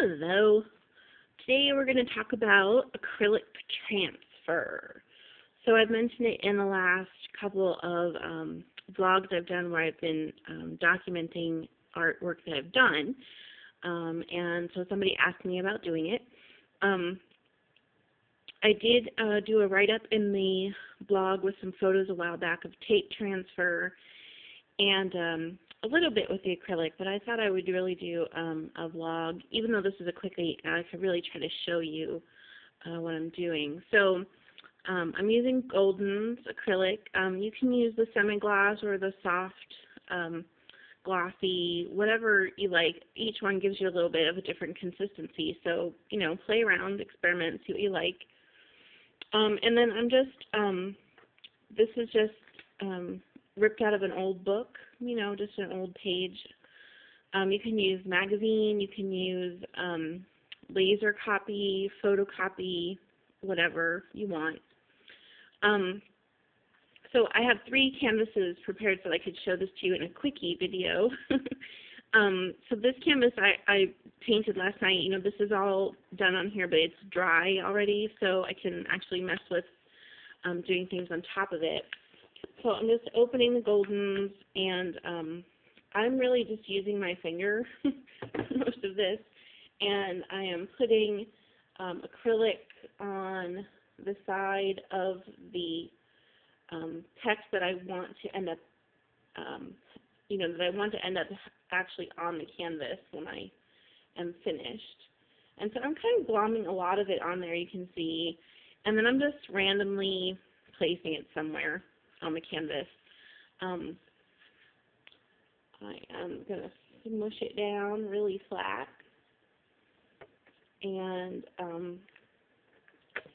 Hello. Today we're going to talk about acrylic transfer. So I've mentioned it in the last couple of vlogs I've done where I've been documenting artwork that I've done. And so somebody asked me about doing it. I did do a write-up in the blog with some photos a while back of tape transfer and a little bit with the acrylic, but I thought I would really do a vlog. Even though this is a quickie, I could really try to show you what I'm doing. So I'm using Golden's acrylic. You can use the semi-gloss or the soft glossy, whatever you like. Each one gives you a little bit of a different consistency. So, you know, play around, experiment, see what you like. And then I'm just, this is just ripped out of an old book, you know, just an old page. You can use magazine, you can use laser copy, photocopy, whatever you want. So I have 3 canvases prepared so I could show this to you in a quickie video. So this canvas I painted last night. You know, this is all done on here, but it's dry already, so I can actually mess with doing things on top of it. So I'm just opening the Goldens, and I'm really just using my finger for most of this, and I am putting acrylic on the side of the text that I want to end up, you know, that I want to end up actually on the canvas when I am finished. And so I'm kind of glomming a lot of it on there, you can see, and then I'm just randomly placing it somewhere on the canvas. I am going to smush it down really flat, and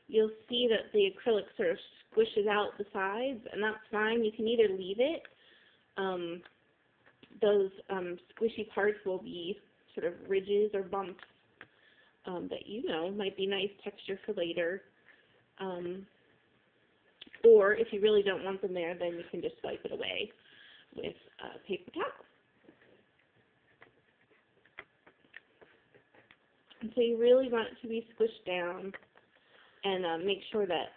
you'll see that the acrylic sort of squishes out the sides, and that's fine. You can either leave it. Those squishy parts will be sort of ridges or bumps that, you know, might be nice texture for later. Or if you really don't want them there, then you can just wipe it away with a paper towel. And so you really want it to be squished down, and make sure that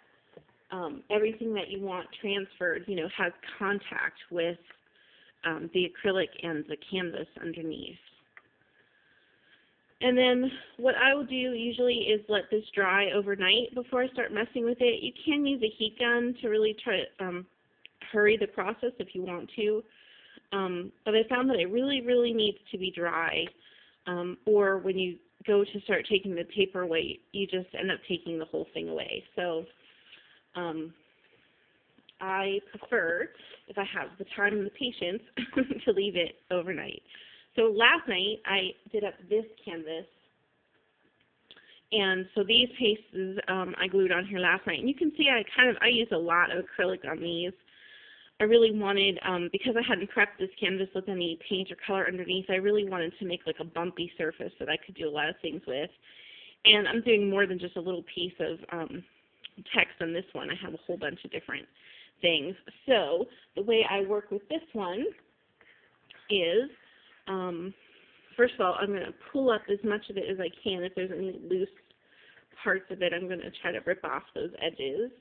everything that you want transferred, you know, has contact with the acrylic and the canvas underneath. And then what I will do usually is let this dry overnight before I start messing with it. You can use a heat gun to really try to hurry the process if you want to. But I found that it really, really needs to be dry. Or when you go to start taking the paper away, you just end up taking the whole thing away. So I prefer, if I have the time and the patience, to leave it overnight. So last night I did up this canvas, and so these pieces I glued on here last night. And you can see I used a lot of acrylic on these. I really wanted, because I hadn't prepped this canvas with any paint or color underneath, I really wanted to make like a bumpy surface that I could do a lot of things with. And I'm doing more than just a little piece of text on this one. I have a whole bunch of different things. So the way I work with this one is, first of all, I'm going to pull up as much of it as I can. If there's any loose parts of it, I'm going to try to rip off those edges.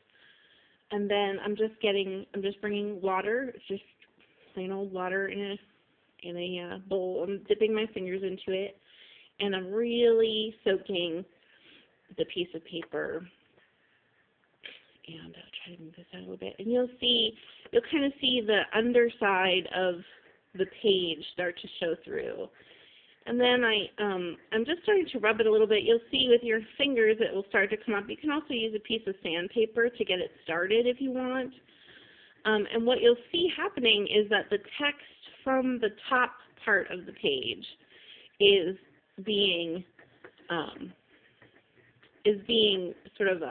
And then I'm just bringing water, just plain old water in a bowl. I'm dipping my fingers into it, and I'm really soaking the piece of paper. And I'll try to move this out a little bit. And you'll kind of see the underside of the page start to show through. And then I'm just starting to rub it a little bit. You'll see with your fingers it will start to come up. You can also use a piece of sandpaper to get it started if you want. And what you'll see happening is that the text from the top part of the page is being sort of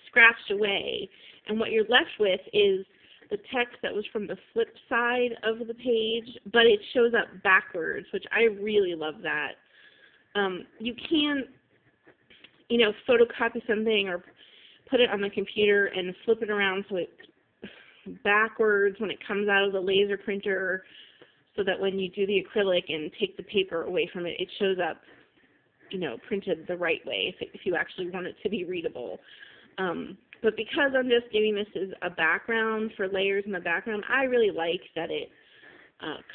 scratched away. And what you're left with is the text that was from the flip side of the page, but it shows up backwards, which I really love that. You can, you know, photocopy something or put it on the computer and flip it around so it's backwards when it comes out of the laser printer, so that when you do the acrylic and take the paper away from it, it shows up you know, printed the right way if you actually want it to be readable. But because I'm just doing this as a background for layers in the background, I really like that it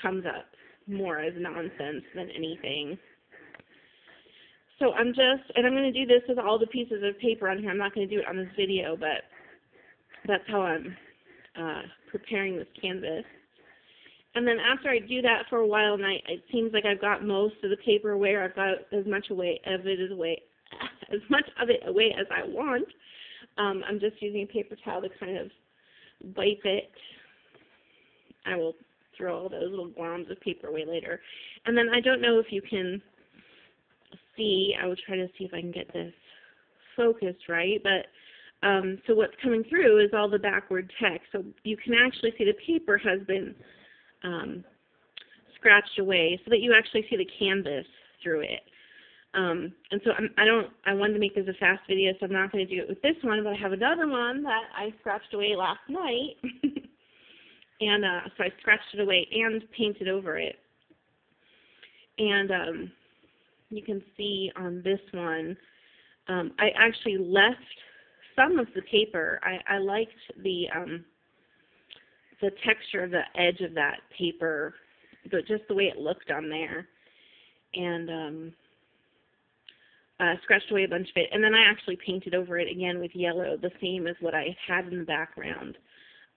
comes up more as nonsense than anything. So I'm going to do this with all the pieces of paper on here. I'm not going to do it on this video, but that's how I'm preparing this canvas. And then after I do that for a while, and it seems like I've got most of the paper away, or I've got as much of it away as I want. I'm just using a paper towel to kind of wipe it. I will throw all those little globs of paper away later. And then I don't know if you can see, I will try to see if I can get this focused right, but so what's coming through is all the backward text. So you can actually see the paper has been scratched away so that you actually see the canvas through it. And so I wanted to make this a fast video, so I'm not going to do it with this one, but I have another one that I scratched away last night. And so I scratched it away and painted over it. And you can see on this one, I actually left some of the paper. I liked the texture of the edge of that paper, but just the way it looked on there. And scratched away a bunch of it, and then I actually painted over it again with yellow, the same as what I had in the background.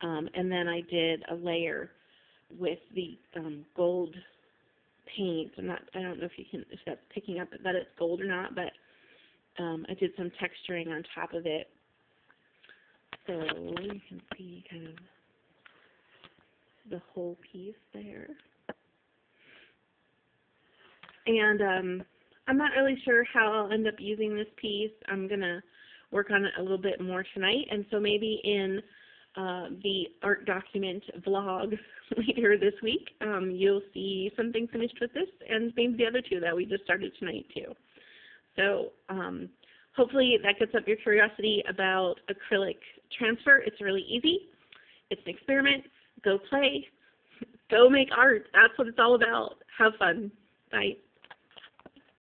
And then I did a layer with the gold paint. I don't know if that's picking up that it's gold or not, but I did some texturing on top of it. So you can see kind of the whole piece there. And I'm not really sure how I'll end up using this piece. I'm going to work on it a little bit more tonight, and so maybe in the art document vlog later this week, you'll see something finished with this, and maybe the other two that we just started tonight too. So hopefully that gets up your curiosity about acrylic transfer. It's really easy. It's an experiment. Go play. Go make art. That's what it's all about. Have fun. Bye.